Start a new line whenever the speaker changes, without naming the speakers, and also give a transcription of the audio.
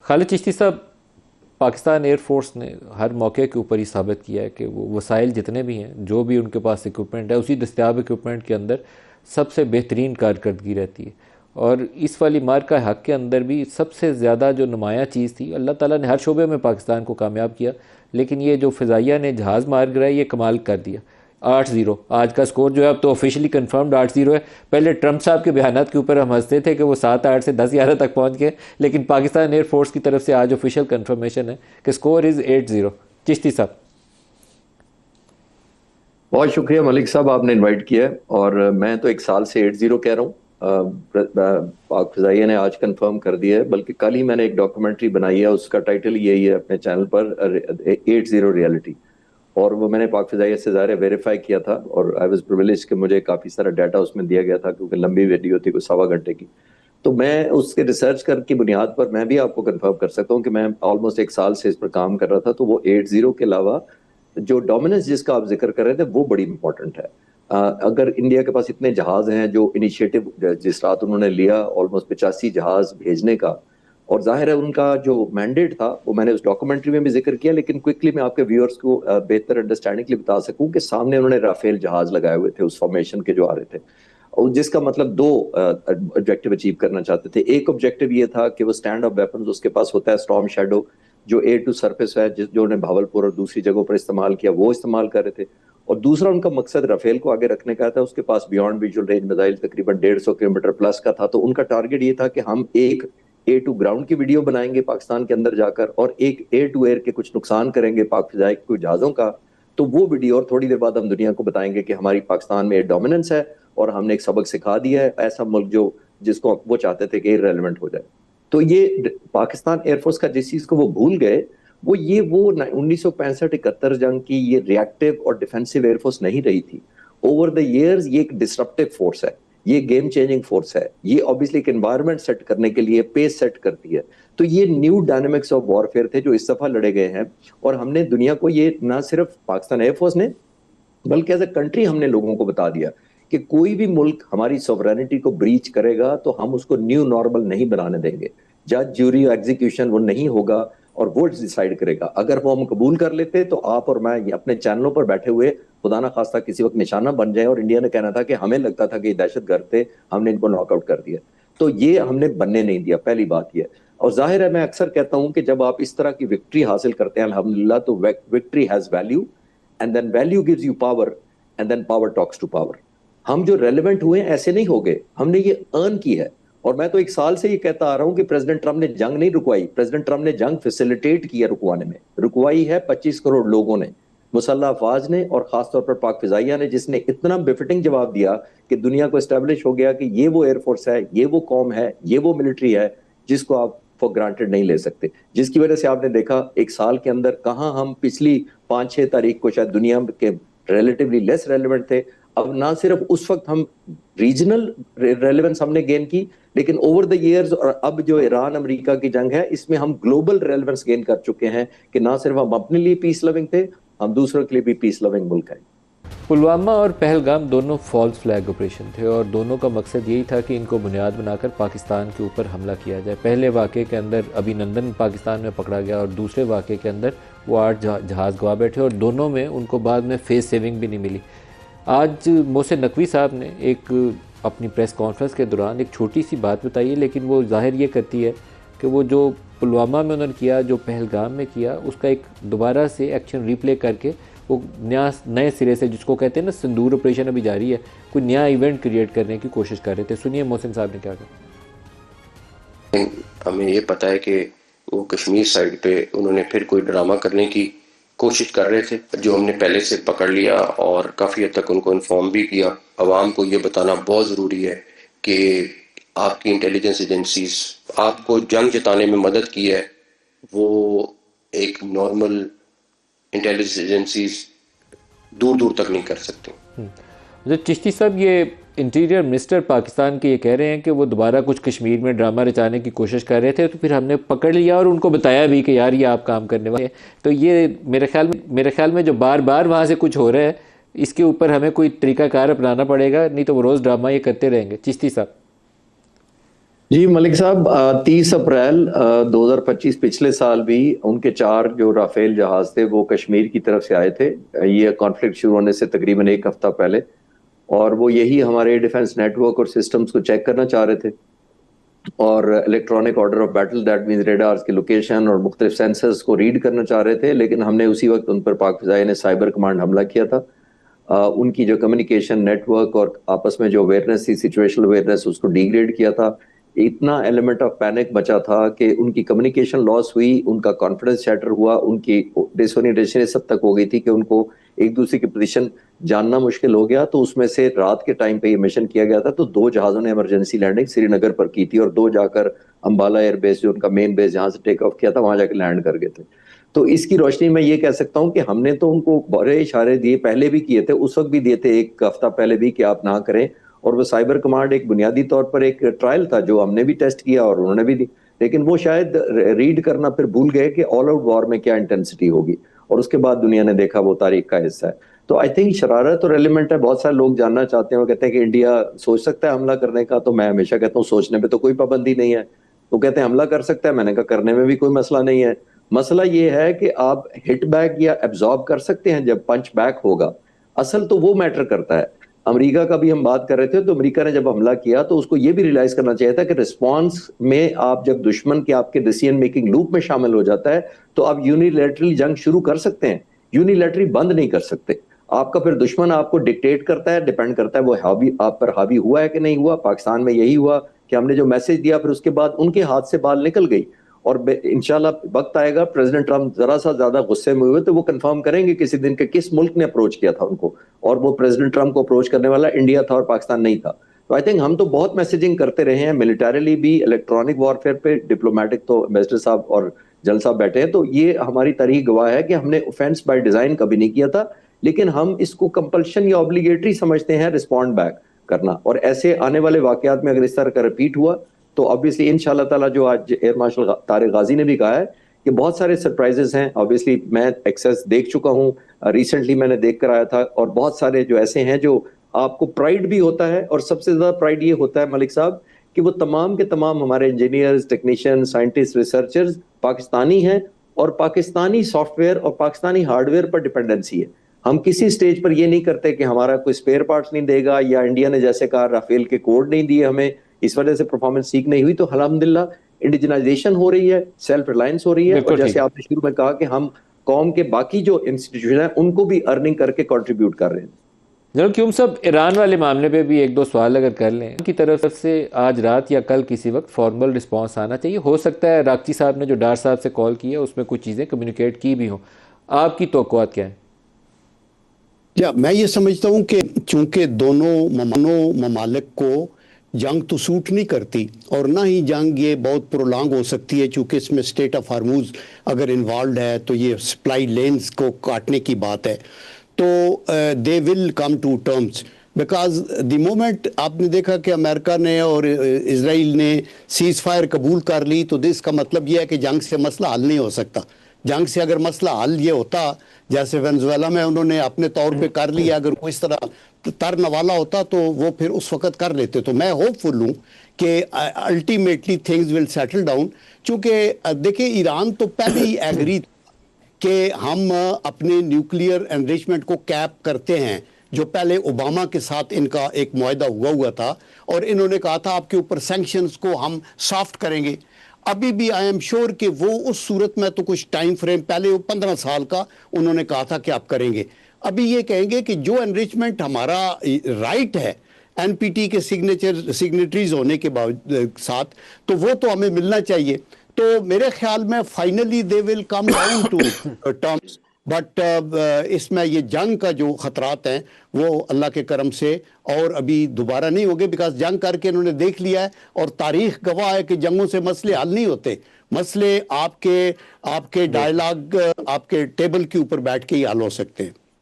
خالد چشتی صاحب، Pakistan air force نے ہر موقع کے اوپر یہ ثابت کیا ہے کہ وہ وسائل جتنے بھی ہیں، جو بھی ان کے پاس اکوپمنٹ ہے، اسی دستیاب اکوپمنٹ کے اندر سب سے بہترین کارکردگی رہتی ہے. اور اس والی مارکہ حق کے اندر بھی سب سے زیادہ جو نمایاں چیز تھی، اللہ تعالیٰ نے ہر شعبے میں پاکستان کو کامیاب کیا، لیکن یہ جو فضائیہ نے جہاز مار گرایا، یہ کمال کر دیا. 8-0 آج کا سکور جو ہے اب تو آفیشلی کنفرمڈ 8-0 ہے. پہلے ٹرمپ صاحب کے بیانات کے اوپر ہم ہنستے تھے کہ وہ 7-8 سے 10-11 تک پہنچ گئے، لیکن پاکستان ایئر فورس کی طرف سے آج آفیشیل کنفرمیشن ہے کہ سکور از 8-0. چشتی صاحب،
بہت شکریہ ملک صاحب، آپ نے انوائٹ کیا ہے. اور میں تو ایک سال سے 8-0 کہہ رہا ہوں. پاک فضائیہ نے آج کنفرم کر دیا ہے، بلکہ کل ہی میں نے ایک ڈاکومنٹری بنائی ہے، اس کا ٹائٹل یہی ہے اپنے چینل پر، 8-0 ریالٹی. اور وہ میں نے پاک فضائیہ سے ظاہر ویریفائی کیا تھا، اور آئی واز پریویلیج کہ مجھے کافی سارا ڈیٹا اس میں دیا گیا تھا، کیونکہ لمبی ویڈیو تھی، کوئی 1.25 گھنٹے کی. تو میں اس کے ریسرچ کر کی بنیاد پر میں بھی آپ کو کنفرم کر سکتا ہوں کہ میں آلموسٹ ایک سال سے اس پر کام کر رہا تھا. تو وہ 8-0 کے علاوہ جو ڈومیننس جس کا آپ ذکر کر رہے تھے، وہ بڑی امپورٹنٹ ہے. اگر انڈیا کے پاس اتنے جہاز ہیں، جو انیشیٹو جس رات انہوں نے لیا آلموسٹ 85 جہاز بھیجنے کا، اور ظاہر ہے ان کا جو مینڈیٹ تھا وہ میں نے اس ڈاکومنٹری میں بھی ذکر کیا، لیکن کوئکلی میں آپ کے ویورز کو بہتر انڈرسٹینڈنگ کے لیے بتا سکوں کہ سامنے انہوں نے رافیل جہاز لگائے ہوئے تھے اس فارمیشن کے جو آ رہے تھے، اور جس کا مطلب 2 آبجیکٹیو اچیو کرنا چاہتے تھے. ایک آبجیکٹیو یہ تھا کہ وہ اسٹینڈ آف ویپنز اس کے پاس ہوتا ہے، اسٹارم شیڈو جو ایئر ٹو سرفیس ہے، جو انہیں بھاولپور اور دوسری جگہوں پر استعمال کیا، وہ استعمال کر رہے تھے. اور دوسرا ان کا مقصد رافیل کو آگے رکھنے کا تھا. اس کے پاس بیونڈ ویژول رینج میزائل تقریباً 150 کلومیٹر پلس کا تھا. تو ان کا ٹارگیٹ یہ تھا کہ ہم ایک اے ٹو گراؤنڈ کی ویڈیو بنائیں گے پاکستان کے اندر جا کر، اور ایک ایر ٹو ایئر کے کچھ نقصان کریں گے پاک فضائی کے کوئی جہازوں کا. تو وہ ویڈیو، اور تھوڑی دیر بعد ہم دنیا کو بتائیں گے کہ ہماری پاکستان میں ایئر ڈومیننس ہے، اور ہم نے ایک سبق سکھا دیا ہے ایسا ملک جس کو وہ چاہتے تھے کہ ریلیونٹ ہو جائے. تو یہ پاکستان ایئر فورس کا جس چیز کو وہ بھول گئے، وہ 1965-71 جنگ کی یہ ریئیکٹیو اور ڈیفینسو ایئر فورس نہیں رہی تھی. اوور دا ایئرز یہ ایک ڈسرپٹیو فورس ہے، یہ گیم چینجنگ فورس ہے. یہ obviously ایک انوائرمنٹ سیٹ کرنے کے لیے پیس سیٹ کرتی ہے. تو یہ نیو ڈائنامکس آف وارفیئر تھے جو اس دفعہ لڑے گئے ہیں. اور ہم نے دنیا کو یہ نہ صرف پاکستان ایئر فورس نے، بلکہ ایز اے کنٹری ہم نے لوگوں کو بتا دیا کہ کوئی بھی ملک ہماری سوورینٹی کو بریچ کرے گا تو ہم اس کو نیو نارمل نہیں بنانے دیں گے. جج جوری ایگزیکیوشن وہ نہیں ہوگا، اور وہ ڈیسائیڈ کرے گا. اگر وہ ہم قبول کر لیتے تو آپ اور میں اپنے چینلوں پر بیٹھے ہوئے خدا نہ خواستہ کسی وقت نشانہ بن جائیں، اور انڈیا نے کہنا تھا کہ ہمیں لگتا تھا کہ یہ دہشت گرد تھے، ہم نے ان کو ناک آؤٹ کر دیا. تو یہ ہم نے بننے نہیں دیا، پہلی بات یہ. اور ظاہر ہے میں اکثر کہتا ہوں کہ جب آپ اس طرح کی وکٹری حاصل کرتے ہیں الحمدللہ، تو victory has value, and then value gives you power, and then power talks to power. ہم جو ریلیونٹ ہوئے ہیں ایسے نہیں ہو گئے، ہم نے یہ ارن کی ہے. اور میں تو ایک سال سے یہ کہتا آ رہا ہوں کہ پریزیڈنٹ ٹرمپ نے جنگ نہیں رکوائی، پریزیڈنٹ ٹرمپ نے جنگ فیسیلیٹیٹ کیا. رکوانے میں رکوائی ہے 25 کروڑ لوگوں نے، مسلح افواج نے، اور خاص طور پر پاک فضائیہ نے، جس نے اتنا بفٹنگ جواب دیا کہ دنیا کو اسٹیبلش ہو گیا کہ یہ وہ ایئر فورس ہے، یہ وہ قوم ہے، یہ وہ ملٹری ہے جس کو آپ فور گرانٹیڈ نہیں لے سکتے. جس کی وجہ سے آپ نے دیکھا ایک سال کے اندر کہاں ہم پچھلی 5-6 تاریخ کو شاید دنیا کے ریلیٹیولی لیس ریلیونٹ تھے. اب نہ صرف اس وقت ہم ریجنل ریلیونس ہم نے گین کی، لیکن اوور دا ایئرز، اور اب جو ایران امریکہ کی جنگ ہے اس میں ہم گلوبل ریلیونس گین کر چکے ہیں کہ نہ صرف ہم اپنے لیے پیس لونگ تھے، ہم دوسروں کے لیے بھی پیس لونگ ملک ہے.
پلوامہ اور پہلگام دونوں فالس فلیگ آپریشن تھے، اور دونوں کا مقصد یہی تھا کہ ان کو بنیاد بنا کر پاکستان کے اوپر حملہ کیا جائے. پہلے واقعے کے اندر ابھی نندن پاکستان میں پکڑا گیا، اور دوسرے واقعے کے اندر وہ 8 جہاز گوا بیٹھے، اور دونوں میں ان کو بعد میں فیس سیونگ بھی نہیں ملی. آج محسن نقوی صاحب نے ایک اپنی پریس کانفرنس کے دوران ایک چھوٹی سی بات بتائی ہے، لیکن وہ ظاہر یہ کرتی ہے کہ وہ جو پلوامہ میں انہوں نے کیا، جو پہلگام میں کیا، اس کا ایک دوبارہ سے ایکشن ریپلے کر کے وہ نئے سرے سے، جس کو کہتے ہیں نا سندور آپریشن ابھی جاری ہے، کوئی نیا ایونٹ کریٹ کرنے کی کوشش کر رہے تھے. سنیے محسن صاحب نے کیا کہا.
ہمیں یہ پتہ ہے کہ وہ کشمیر سائڈ پہ انہوں نے پھر کوئی ڈرامہ کرنے کی کوشش کر رہے تھے، جو ہم نے پہلے سے پکڑ لیا اور کافی حد تک ان کو انفارم بھی کیا. عوام کو یہ بتانا بہت ضروری ہے کہ آپ کی انٹیلیجنس ایجنسیز آپ کو جنگ جتانے میں مدد کی ہے، وہ ایک نارمل انٹیلیجنس ایجنسیز دور دور تک نہیں کر سکتے.
چشتی صاحب، یہ انٹیریئر منسٹر پاکستان کے یہ کہہ رہے ہیں کہ وہ دوبارہ کچھ کشمیر میں ڈرامہ رچانے کی کوشش کر رہے تھے، تو پھر ہم نے پکڑ لیا اور ان کو بتایا بھی کہ یار یہ آپ کام کرنے والے ہیں. تو یہ میرے خیال میں جو بار بار وہاں سے کچھ ہو رہا ہے، اس کے اوپر ہمیں کوئی طریقہ کار اپنانا پڑے گا، نہیں تو وہ روز ڈرامہ یہ کرتے رہیں گے. چشتی صاحب.
جی ملک صاحب، 30 اپریل 2025 پچھلے سال بھی ان کے 4 جو رافیل جہاز تھے وہ کشمیر کی طرف سے آئے تھے، یہ کانفلکٹ شروع ہونے سے تقریباً 1 ہفتہ پہلے، اور وہ یہی ہمارے ڈیفنس نیٹ ورک اور سسٹمز کو چیک کرنا چاہ رہے تھے، اور electronic order of battle that means radars کی لوکیشن اور مختلف سینسرز کو ریڈ کرنا چاہ رہے تھے، لیکن ہم نے اسی وقت ان پر پاک فضائیہ نے سائبر کمانڈ حملہ کیا تھا۔ ان کی جو کمیونیکیشن نیٹ ورک اور آپس میں جو اویئرنیس تھی، سچویشنل اویئرنیس، اس کو ڈی گریڈ کیا تھا۔ اتنا ایلیمنٹ آف پینک بچا تھا کہ ان کی کمیونیکیشن لاس ہوئی، ان کا کانفیڈنس شیٹر ہوا، ان کی ڈسورینٹیشن اس حد تک ہو گئی تھی کہ ان کو ایک دوسرے کی پوزیشن جاننا مشکل ہو گیا۔ تو اس میں سے رات کے ٹائم پہ یہ مشن کیا گیا تھا، تو 2 جہازوں نے ایمرجنسی لینڈنگ سری نگر پر کی تھی، اور 2 جا کر امبالہ ایئر بیس جو ان کا مین بیس جہاں سے ٹیک آف کیا تھا وہاں جا کے لینڈ کر گئے تھے۔ تو اس کی روشنی میں یہ کہہ سکتا ہوں کہ ہم نے تو ان کو بڑے اشارے دیے، پہلے بھی کیے تھے، اس وقت بھی دیے تھے 1 ہفتہ پہلے بھی کہ آپ نہ کریں، اور وہ سائبر کمانڈ ایک بنیادی طور پر ایک ٹرائل تھا جو ہم نے بھی ٹیسٹ کیا اور انہوں نے بھی دی، لیکن وہ شاید ریڈ کرنا پھر بھول گئے کہ آل آؤٹ وار میں کیا انٹینسٹی ہوگی، اور اس کے بعد دنیا نے دیکھا وہ تاریخ کا حصہ ہے۔ تو آئی تھنک شرارت اور ایلیمنٹ ہے، بہت سارے لوگ جاننا چاہتے ہیں، وہ کہتے ہیں کہ انڈیا سوچ سکتا ہے حملہ کرنے کا، تو میں ہمیشہ کہتا ہوں سوچنے پہ تو کوئی پابندی نہیں ہے۔ تو کہتے ہیں حملہ کر سکتا ہے، میں نے کہا کرنے میں بھی کوئی مسئلہ نہیں ہے۔ مسئلہ یہ ہے کہ آپ ہٹ بیک یا ایبزارب کر سکتے ہیں جب پنچ بیک ہوگا، اصل تو وہ میٹر کرتا ہے۔ امریکہ کا بھی ہم بات کر رہے تھے، تو امریکہ نے جب حملہ کیا تو اس کو یہ بھی ریلائز کرنا چاہیے تھا کہ رسپانس میں آپ جب دشمن کے آپ کے ڈیسیژن میکنگ لوپ میں شامل ہو جاتا ہے تو آپ یونیلیٹرلی جنگ شروع کر سکتے ہیں، یونیلیٹرلی بند نہیں کر سکتے۔ آپ کا پھر دشمن آپ کو ڈکٹیٹ کرتا ہے، ڈیپینڈ کرتا ہے وہ حاوی آپ پر حاوی ہوا ہے کہ نہیں ہوا۔ پاکستان میں یہی ہوا کہ ہم نے جو میسج دیا پھر اس کے بعد ان کے ہاتھ سے بال نکل گئی، اور انشاءاللہ وقت آئے گا پریزیڈنٹ ٹرمپ ذرا سا زیادہ غصے میں ہوئے تو وہ کنفرم کریں گے کسی دن کہ کس ملک نے اپروچ کیا تھا ان کو، اور وہ پریزیڈنٹ ٹرمپ کو اپروچ کرنے والا انڈیا تھا اور پاکستان نہیں تھا۔ تو آئی تھنک ہم تو بہت میسیجنگ کرتے رہے ہیں، ملٹریلی بھی، الیکٹرانک وارفیئر پہ، ڈپلومیٹک تو امبیسڈر صاحب اور جنرل صاحب بیٹھے ہیں، تو یہ ہماری تاریخ گواہ ہے کہ ہم نے اوفینس بائی ڈیزائن کبھی نہیں کیا تھا، لیکن ہم اس کو کمپلشن یا اوبلیگیٹری سمجھتے ہیں رسپونڈ بیک کرنا، اور ایسے آنے والے واقعات میں اگر اس طرح کا ریپیٹ ہوا تو obviously انشاءاللہ تعالیٰ جو آج ایئر مارشل طارق غازی نے بھی کہا ہے کہ بہت سارے سرپرائزز ہیں۔ obviously میں ایکسیس دیکھ چکا ہوں، ریسنٹلی میں نے دیکھ کر آیا تھا، اور بہت سارے جو ایسے ہیں جو آپ کو پرائیڈ بھی ہوتا ہے، اور سب سے زیادہ پرائیڈ یہ ہوتا ہے ملک صاحب کہ وہ تمام کے تمام ہمارے engineers, technician, scientist, researchers Pakistani ہیں، اور پاکستانی سافٹ ویئر اور Pakistani hard where per dependency ہے۔ ہم کسی سٹیج پر یہ نہیں کرتے کہ ہمارا کوئی اسپیئر پارٹس نہیں دے گا، یا انڈیا نے جیسے کہا رافیل کے کوڈ نہیں دیے ہمیں، اس وجہ سے پرفارمنس ٹھیک نہیں ہوئی۔ تو الحمدللہ انڈیجنائزیشن ہو رہی ہے، سیلف ریلائنس ہو رہی ہے، اور
بالکل ٹھیک
جیسے
ہے
آپ نے شروع میں کہا کہ ہم قوم کے باقی جو انسٹیٹیوشن ہیں ان کو بھی ارننگ کر کے کنٹریبیوٹ کر رہے ہیں۔
جنرل کیوم صاحب، ایران والے معاملے پہ بھی 1-2 سوال اگر کر لیں، ان کی طرف سے آج رات یا کل کسی وقت فارمل رسپانس آنا چاہیے، ہو سکتا ہے راکچی صاحب نے جو ڈار صاحب سے کال کی ہے اس میں کچھ چیزیں کمیونیکیٹ کی بھی ہوں، آپ کی توقعات کیا ہیں؟
میں یہ سمجھتا ہوں کہ چونکہ دونوں ممالک کو جنگ تو سوٹ نہیں کرتی، اور نہ ہی جنگ یہ بہت پرولانگ ہو سکتی ہے، چونکہ اس میں اسٹیٹ آف ہارموز اگر انوالوڈ ہے تو یہ سپلائی لینز کو کاٹنے کی بات ہے، تو they will come to terms, because the moment آپ نے دیکھا کہ امریکہ نے اور اسرائیل نے سیز فائر قبول کر لی، تو اس کا مطلب یہ ہے کہ جنگ سے مسئلہ حل نہیں ہو سکتا۔ جنگ سے اگر مسئلہ حل یہ ہوتا جیسے وینزویلا میں انہوں نے اپنے طور پہ کر لیا، اگر کوئی اس طرح تر نوالا ہوتا تو وہ پھر اس وقت کر لیتے۔ تو میں ہوپ فل ہوں کہ ultimately things will settle down, چونکہ دیکھیں ایران تو پہلے ہی ایگری کہ ہم اپنے نیوکلیئر انریچمنٹ کو کیپ کرتے ہیں، جو پہلے اوباما کے ساتھ ان کا ایک معاہدہ ہوا تھا، اور انہوں نے کہا تھا آپ کے اوپر سینکشنز کو ہم سافٹ کریں گے۔ ابھی بھی آئی ایم شیور کہ وہ اس صورت میں تو کچھ ٹائم فریم پہلے 15 سال کا انہوں نے کہا تھا کہ آپ کریں گے۔ ابھی یہ کہیں گے کہ جو انریچمنٹ ہمارا رائٹ ہے این پی ٹی کے سگنیٹریز ہونے کے ساتھ، تو وہ تو ہمیں ملنا چاہیے۔ تو میرے خیال میں finally they will come down to terms, but اس میں یہ جنگ کا جو خطرات ہیں وہ اللہ کے کرم سے اور ابھی دوبارہ نہیں ہوگے، بیکاز جنگ کر کے انہوں نے دیکھ لیا ہے، اور تاریخ گواہ ہے کہ جنگوں سے مسئلے حل نہیں ہوتے، مسئلے آپ کے ڈائلاگ آپ کے ٹیبل کے اوپر بیٹھ کے ہی حل ہو سکتے ہیں۔